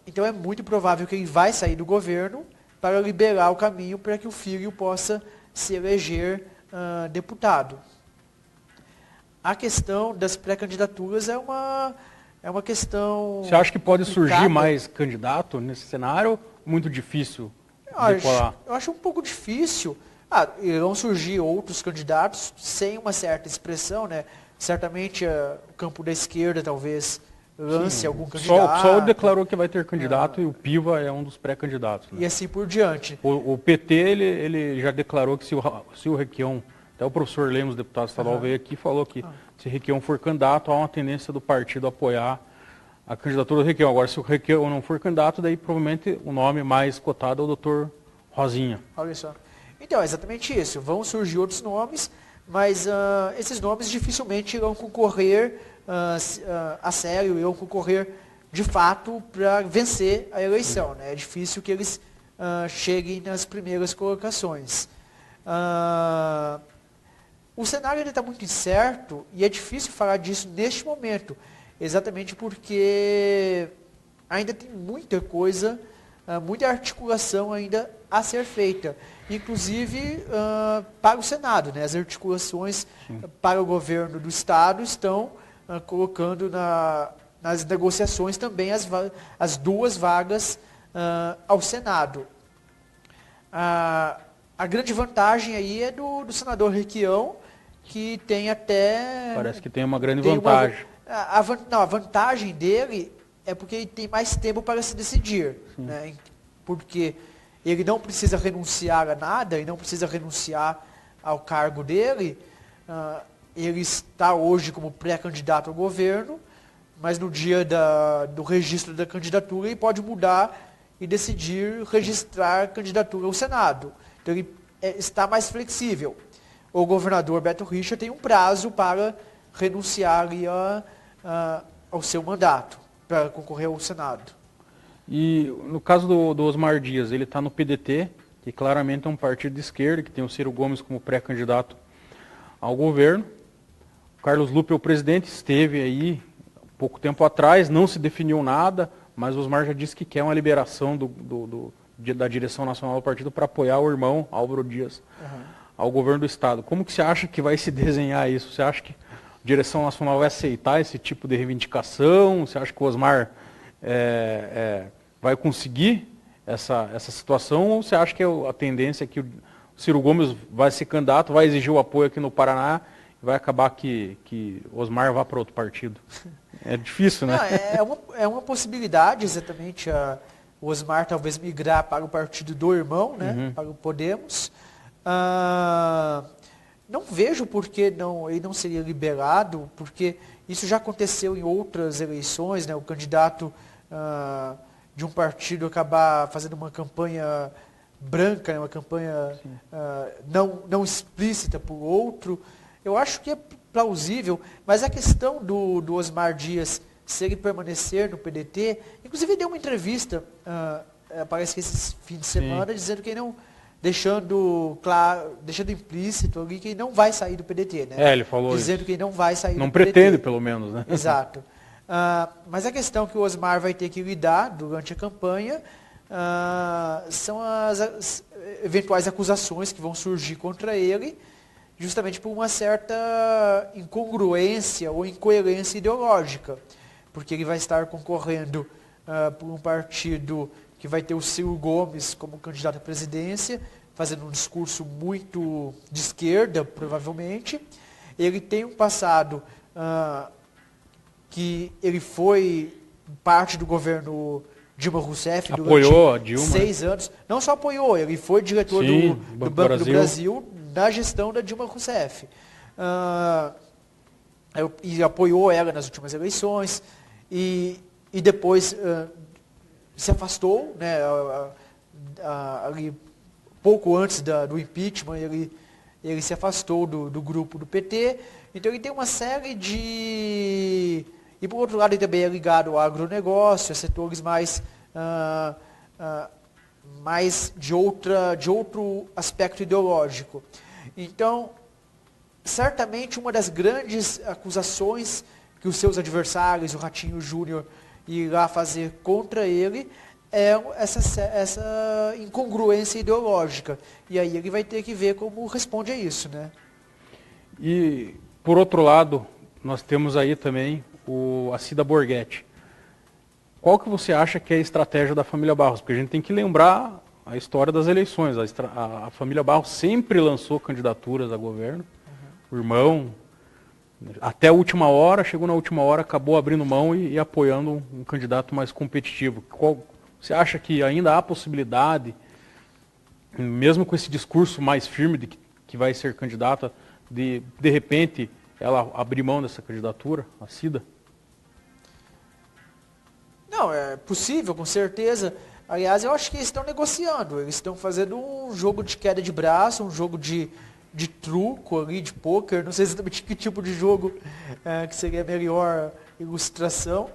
Então, é muito provável que ele vai sair do governo para liberar o caminho para que o filho possa se eleger deputado. A questão das pré-candidaturas é uma questão... Você acha que pode complicada. surgir mais candidato nesse cenário? Muito difícil decolar? Eu acho um pouco difícil. Irão surgir outros candidatos sem uma certa expressão, né? Certamente o campo da esquerda talvez lance algum candidato. Só declarou que vai ter candidato e o Piva é um dos pré-candidatos. Né? E assim por diante. O PT ele já declarou que se o Requião, até o professor Lemos, deputado estadual, veio aqui e falou que se o Requião for candidato, há uma tendência do partido apoiar a candidatura do Requião. Agora, se o Requião não for candidato, daí provavelmente o nome mais cotado é o doutor Rosinha. Olha só. Então, é exatamente isso. Vão surgir outros nomes, mas esses nomes dificilmente irão concorrer a sério, irão concorrer de fato para vencer a eleição. Né? É difícil que eles cheguem nas primeiras colocações. O cenário ainda está muito incerto e é difícil falar disso neste momento, exatamente porque ainda tem muita coisa, muita articulação ainda a ser feita, inclusive para o Senado. Né? As articulações para o governo do Estado estão colocando nas negociações também as duas vagas ao Senado. A grande vantagem aí é do senador Requião, que tem até... Parece que tem uma grande vantagem. A vantagem dele é porque ele tem mais tempo para se decidir. Né? Porque ele não precisa renunciar a nada, ele não precisa renunciar ao cargo dele. Ele está hoje como pré-candidato ao governo, mas no dia do registro da candidatura ele pode mudar e decidir registrar candidatura ao Senado. Então ele está mais flexível. O governador Beto Richa tem um prazo para renunciar ao seu mandato, para concorrer ao Senado. E no caso do Osmar Dias, ele está no PDT, que claramente é um partido de esquerda, que tem o Ciro Gomes como pré-candidato ao governo. O Carlos Lupe, o presidente, esteve aí pouco tempo atrás, não se definiu nada, mas o Osmar já disse que quer uma liberação da direção nacional do partido para apoiar o irmão Álvaro Dias ao governo do Estado. Como que você acha que vai se desenhar isso? Você acha que a direção nacional vai aceitar esse tipo de reivindicação? Você acha que o Osmar vai conseguir essa situação? Ou você acha que a tendência é que o Ciro Gomes vai ser candidato, vai exigir o apoio aqui no Paraná e vai acabar que Osmar vá para outro partido? É difícil, né? Não, é uma possibilidade, exatamente, o Osmar talvez migrar para o partido do irmão, né, para o Podemos. Não vejo por que ele não seria liberado, porque isso já aconteceu em outras eleições, né, o candidato de um partido acabar fazendo uma campanha branca, né, uma campanha não explícita por outro. Eu acho que é plausível, mas a questão do Osmar Dias, se ele permanecer no PDT, inclusive deu uma entrevista, parece que esse fim de semana, dizendo que não, deixando implícito ali que ele não vai sair do PDT, né? Ele falou dizendo isso. que ele não vai sair não do PDT. Não pretende, pelo menos, né? Exato. Mas a questão que o Osmar vai ter que lidar durante a campanha são as eventuais acusações que vão surgir contra ele, justamente por uma certa incongruência ou incoerência ideológica, porque ele vai estar concorrendo por um partido que vai ter o Ciro Gomes como candidato à presidência, fazendo um discurso muito de esquerda, provavelmente. Ele tem um passado que ele foi parte do governo Dilma Rousseff durante 6 anos. Não só apoiou, ele foi diretor do Banco do Brasil na gestão da Dilma Rousseff. E apoiou ela nas últimas eleições. E depois se afastou, né, ali, pouco antes do impeachment, ele se afastou do grupo do PT. Então ele tem uma série de E por outro lado, ele também é ligado ao agronegócio, a setores mais de outro aspecto ideológico. Então, certamente uma das grandes acusações que os seus adversários, o Ratinho Júnior, irá fazer contra ele é essa incongruência ideológica. E aí ele vai ter que ver como responde a isso, né? E, por outro lado, nós temos aí também a Cida Borghetti. Qual que você acha que é a estratégia da família Barros? Porque a gente tem que lembrar a história das eleições. A família Barros sempre lançou candidaturas a governo. O irmão, até a última hora, chegou na última hora, acabou abrindo mão e apoiando um candidato mais competitivo. Você acha que ainda há possibilidade, mesmo com esse discurso mais firme de que vai ser candidata, de repente, ela abrir mão dessa candidatura, a Cida? Não, é possível, com certeza. Aliás, eu acho que eles estão negociando. Eles estão fazendo um jogo de queda de braço, um jogo de truco ali, de pôquer. Não sei exatamente que tipo de jogo que seria a melhor ilustração.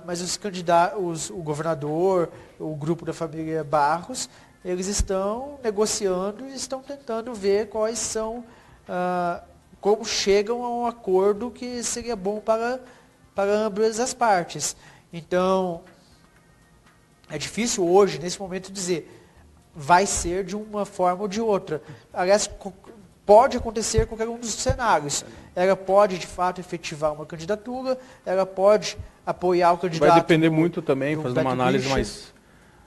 Mas os candidatos, o governador, o grupo da família Barros, eles estão negociando e estão tentando ver quais são, como chegam a um acordo que seria bom para ambas as partes. Então, é difícil hoje, nesse momento, dizer vai ser de uma forma ou de outra. Aliás, pode acontecer qualquer um dos cenários. Ela pode, de fato, efetivar uma candidatura, ela pode apoiar o candidato. Vai depender muito também, fazendo uma análise mais...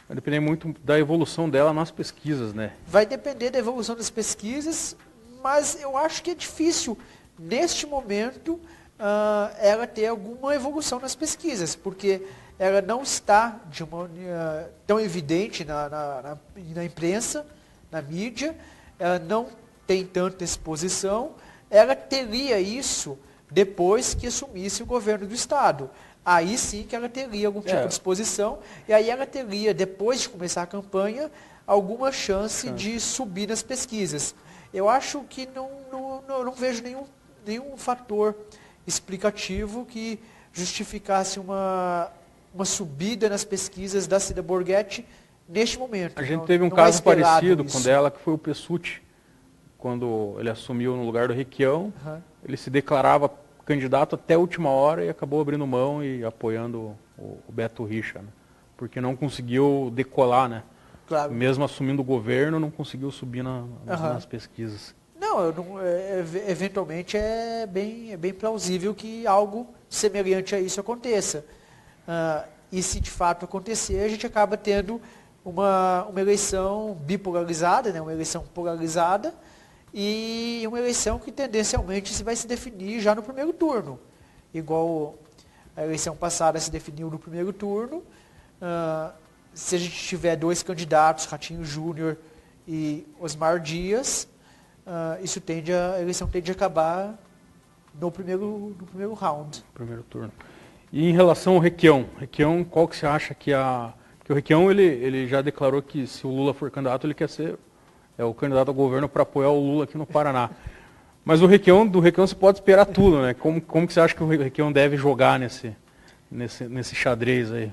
Vai depender muito da evolução dela nas pesquisas, né? Vai depender da evolução das pesquisas, mas eu acho que é difícil, neste momento, ela ter alguma evolução nas pesquisas, porque ela não está de uma tão evidente na imprensa, na mídia, ela não tem tanta exposição, ela teria isso depois que assumisse o governo do Estado. Aí sim que ela teria algum tipo de exposição, e aí ela teria, depois de começar a campanha, alguma chance de subir nas pesquisas. Eu acho que não vejo nenhum fator explicativo que justificasse uma subida nas pesquisas da Cida Borghetti neste momento. A gente teve um caso parecido com dela, que foi o Pessutti, quando ele assumiu no lugar do Requião, ele se declarava candidato até a última hora e acabou abrindo mão e apoiando o Beto Richa, né? Porque não conseguiu decolar, né? Claro. Mesmo assumindo o governo, não conseguiu subir nas pesquisas. Não, eventualmente é bem plausível que algo semelhante a isso aconteça. E se de fato acontecer, a gente acaba tendo uma eleição bipolarizada, né? Uma eleição polarizada, e uma eleição que tendencialmente vai se definir já no primeiro turno. Igual a eleição passada se definiu no primeiro turno. Se a gente tiver dois candidatos, Ratinho Júnior e Osmar Dias, a eleição tende a acabar no primeiro round. Primeiro turno. E em relação ao Requião, qual que você acha que Porque o Requião, ele já declarou que se o Lula for candidato, ele quer ser o candidato ao governo para apoiar o Lula aqui no Paraná. Mas do Requião você pode esperar tudo, né? Como que você acha que o Requião deve jogar nesse xadrez aí?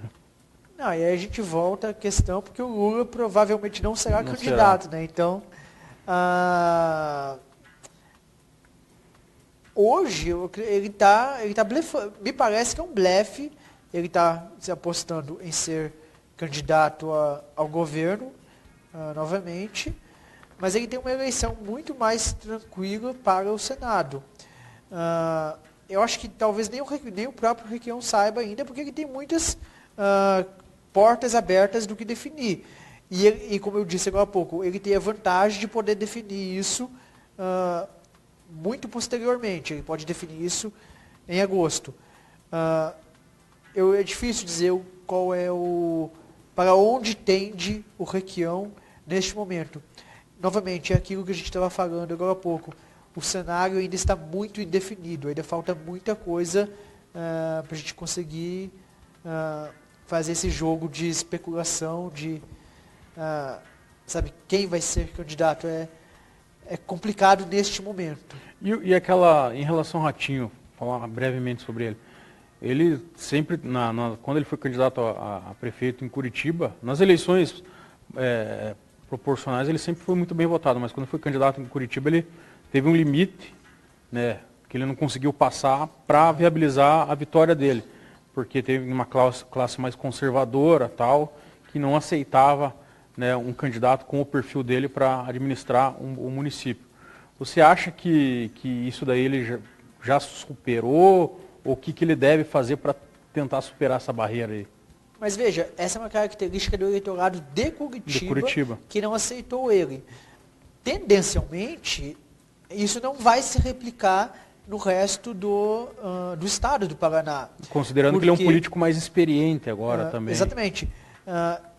Não, e aí a gente volta à questão, porque o Lula provavelmente não será candidato, né? Então, hoje ele tá blefando, me parece que é um blefe, ele está se apostando em ser candidato ao governo novamente, mas ele tem uma eleição muito mais tranquila para o Senado. Eu acho que talvez nem o próprio Requião saiba ainda, porque ele tem muitas portas abertas do que definir. E como eu disse agora há pouco, ele tem a vantagem de poder definir isso muito posteriormente. Ele pode definir isso em agosto. É difícil dizer qual é para onde tende o Requião neste momento. Novamente, é aquilo que a gente estava falando agora há pouco. O cenário ainda está muito indefinido, ainda falta muita coisa para a gente conseguir fazer esse jogo de especulação, de sabe quem vai ser candidato. É complicado neste momento. E aquela, em relação ao Ratinho, falar brevemente sobre ele. ele sempre, quando ele foi candidato a prefeito em Curitiba, nas eleições proporcionais ele sempre foi muito bem votado, mas quando foi candidato em Curitiba ele teve um limite, né, que ele não conseguiu passar para viabilizar a vitória dele, porque teve uma classe mais conservadora, tal, que não aceitava, né, um candidato com o perfil dele para administrar o município. Você acha que isso daí ele já superou, ou o que ele deve fazer para tentar superar essa barreira aí? Mas veja, essa é uma característica do eleitorado de Curitiba, que não aceitou ele. Tendencialmente, isso não vai se replicar no resto do estado do Paraná. Considerando que ele é um político mais experiente agora também. Exatamente.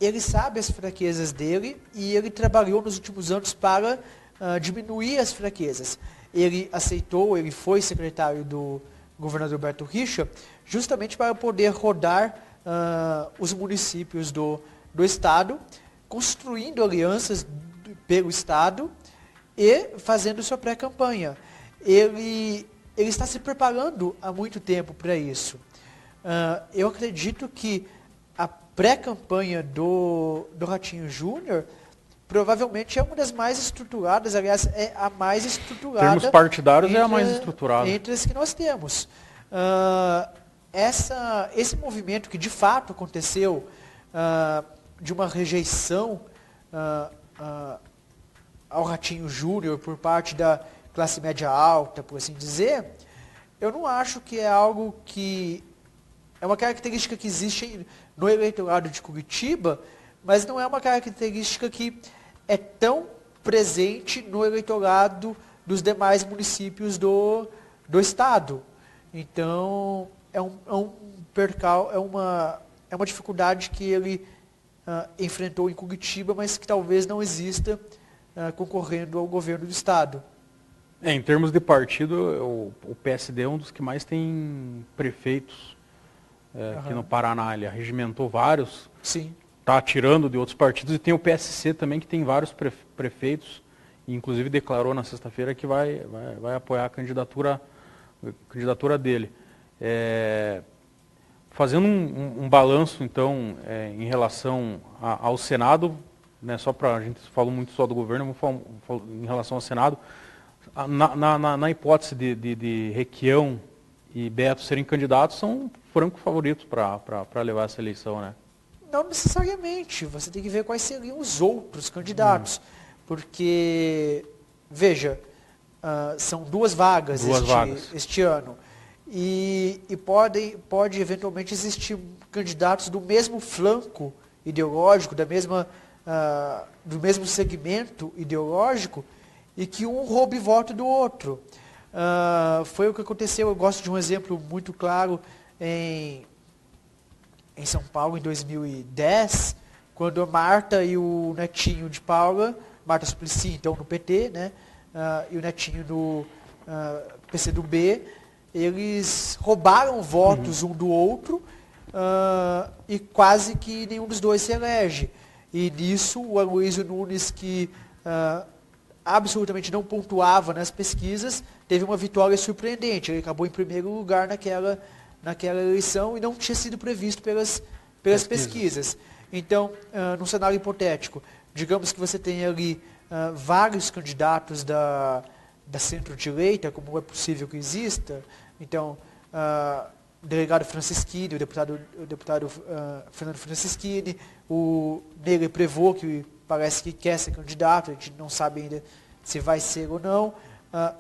Ele sabe as fraquezas dele e ele trabalhou nos últimos anos para diminuir as fraquezas. Ele aceitou, ele foi secretário do governador Beto Richa, justamente para poder rodar os municípios do estado, construindo alianças pelo estado e fazendo sua pré-campanha. Ele está se preparando há muito tempo para isso. Eu acredito que a pré-campanha do Ratinho Júnior provavelmente é uma das mais estruturadas, aliás, é a mais estruturada. Em termos partidários é a mais estruturada. Entre as que nós temos. Esse movimento que de fato aconteceu de uma rejeição ao Ratinho Júnior por parte da classe média alta, por assim dizer, eu não acho que é algo que é uma característica que existe no eleitorado de Curitiba, mas não é uma característica que é tão presente no eleitorado dos demais municípios do estado. Então, é uma dificuldade que ele enfrentou em Curitiba, mas que talvez não exista concorrendo ao governo do estado. Em termos de partido, o PSD é um dos que mais tem prefeitos aqui no Paraná. Ele arregimentou vários. Sim. Está tirando de outros partidos, e tem o PSC também, que tem vários prefeitos, e inclusive declarou na sexta-feira que vai apoiar a candidatura dele. Fazendo um balanço, então, em relação ao Senado, né, a gente falou muito só do governo, vamos falar em relação ao Senado, na hipótese de Requião e Beto serem candidatos, são francos favoritos para levar essa eleição, né? Não necessariamente, você tem que ver quais seriam os outros candidatos, porque, veja, são duas vagas este ano, e pode eventualmente existir candidatos do mesmo flanco ideológico, do mesmo segmento ideológico, e que um roube voto do outro. Foi o que aconteceu, eu gosto de um exemplo muito claro em São Paulo, em 2010, quando a Marta e o netinho de Paula, Marta Suplicy, então no PT, né, e o netinho do PCdoB, eles roubaram votos um do outro e quase que nenhum dos dois se elege. E nisso o Aloysio Nunes, que absolutamente não pontuava nas pesquisas, teve uma vitória surpreendente. Ele acabou em primeiro lugar naquela eleição e não tinha sido previsto pelas pesquisas. Então, num cenário hipotético, digamos que você tem ali vários candidatos da centro-direita, como é possível que exista. Então, o delegado Franceschini, o deputado Fernando Franceschini, o Nery Prévost, que parece que quer ser candidato, a gente não sabe ainda se vai ser ou não.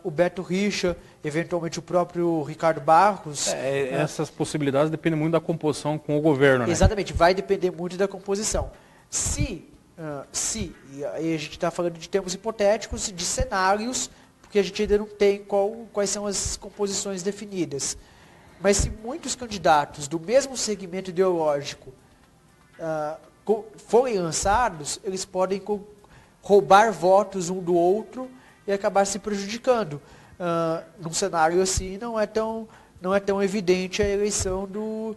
O Beto Richa, eventualmente o próprio Ricardo Barros. Essas possibilidades dependem muito da composição com o governo, né? Exatamente, vai depender muito da composição. Se e aí a gente está falando de termos hipotéticos, de cenários, porque a gente ainda não tem quais são as composições definidas. Mas se muitos candidatos do mesmo segmento ideológico forem lançados, eles podem roubar votos um do outro e acabar se prejudicando. Num cenário assim, não é tão evidente a eleição do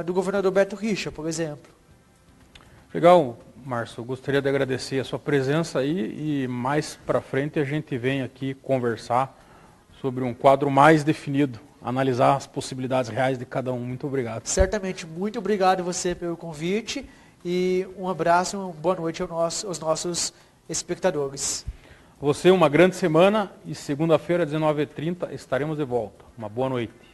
governador Beto Richa, por exemplo. Legal, Márcio. Eu gostaria de agradecer a sua presença aí, e mais para frente a gente vem aqui conversar sobre um quadro mais definido, analisar as possibilidades reais de cada um. Muito obrigado. Certamente, muito obrigado você pelo convite e um abraço, uma boa noite aos nossos espectadores. Você uma grande semana e segunda-feira, 19h30, estaremos de volta. Uma boa noite.